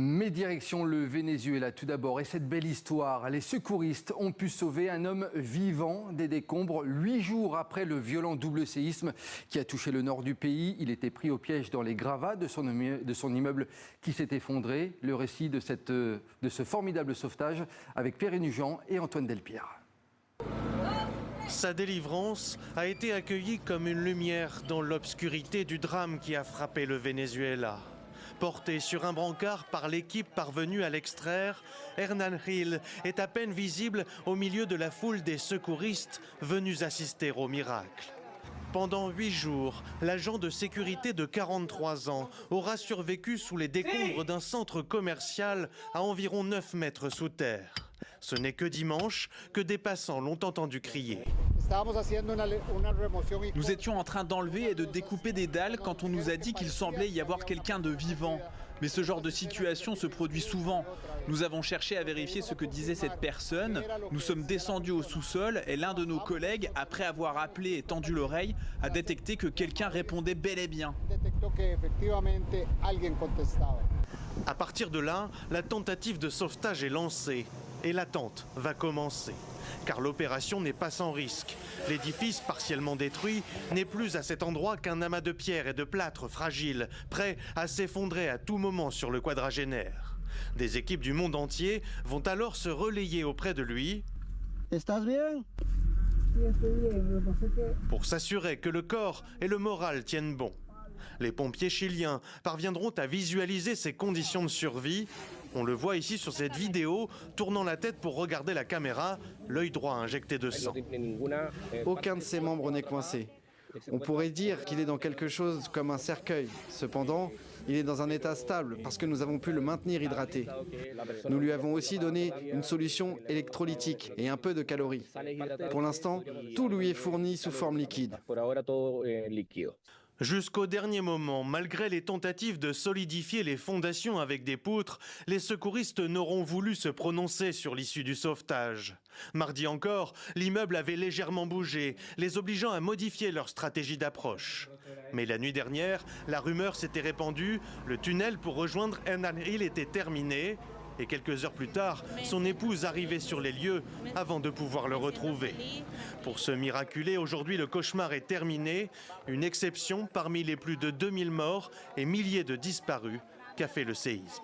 Mais direction le Venezuela tout d'abord. Et cette belle histoire, les secouristes ont pu sauver un homme vivant des décombres 8 jours après le violent double séisme qui a touché le nord du pays. Il était pris au piège dans les gravats de son immeuble qui s'est effondré. Le récit de ce formidable sauvetage avec Pierre Nugent et Antoine Delpierre. Sa délivrance a été accueillie comme une lumière dans l'obscurité du drame qui a frappé le Venezuela. Porté sur un brancard par l'équipe parvenue à l'extraire, Hernán Gil est à peine visible au milieu de la foule des secouristes venus assister au miracle. Pendant 8 jours, l'agent de sécurité de 43 ans aura survécu sous les décombres d'un centre commercial à environ 9 mètres sous terre. Ce n'est que dimanche que des passants l'ont entendu crier. Nous étions en train d'enlever et de découper des dalles quand on nous a dit qu'il semblait y avoir quelqu'un de vivant. Mais ce genre de situation se produit souvent. Nous avons cherché à vérifier ce que disait cette personne. Nous sommes descendus au sous-sol et l'un de nos collègues, après avoir appelé et tendu l'oreille, a détecté que quelqu'un répondait bel et bien. À partir de là, la tentative de sauvetage est lancée et l'attente va commencer. Car l'opération n'est pas sans risque. L'édifice partiellement détruit n'est plus à cet endroit qu'un amas de pierres et de plâtre fragiles, prêt à s'effondrer à tout moment sur le quadragénaire. Des équipes du monde entier vont alors se relayer auprès de lui pour s'assurer que le corps et le moral tiennent bon. Les pompiers chiliens parviendront à visualiser ces conditions de survie. On le voit ici sur cette vidéo, tournant la tête pour regarder la caméra, l'œil droit injecté de sang. Aucun de ses membres n'est coincé. On pourrait dire qu'il est dans quelque chose comme un cercueil. Cependant, il est dans un état stable parce que nous avons pu le maintenir hydraté. Nous lui avons aussi donné une solution électrolytique et un peu de calories. Pour l'instant, tout lui est fourni sous forme liquide. Jusqu'au dernier moment, malgré les tentatives de solidifier les fondations avec des poutres, les secouristes n'auront voulu se prononcer sur l'issue du sauvetage. Mardi encore, l'immeuble avait légèrement bougé, les obligeant à modifier leur stratégie d'approche. Mais la nuit dernière, la rumeur s'était répandue, le tunnel pour rejoindre Hernán Gil était terminé. Et quelques heures plus tard, son épouse arrivait sur les lieux avant de pouvoir le retrouver. Pour ce miraculé, aujourd'hui le cauchemar est terminé. Une exception parmi les plus de 2000 morts et milliers de disparus qu'a fait le séisme.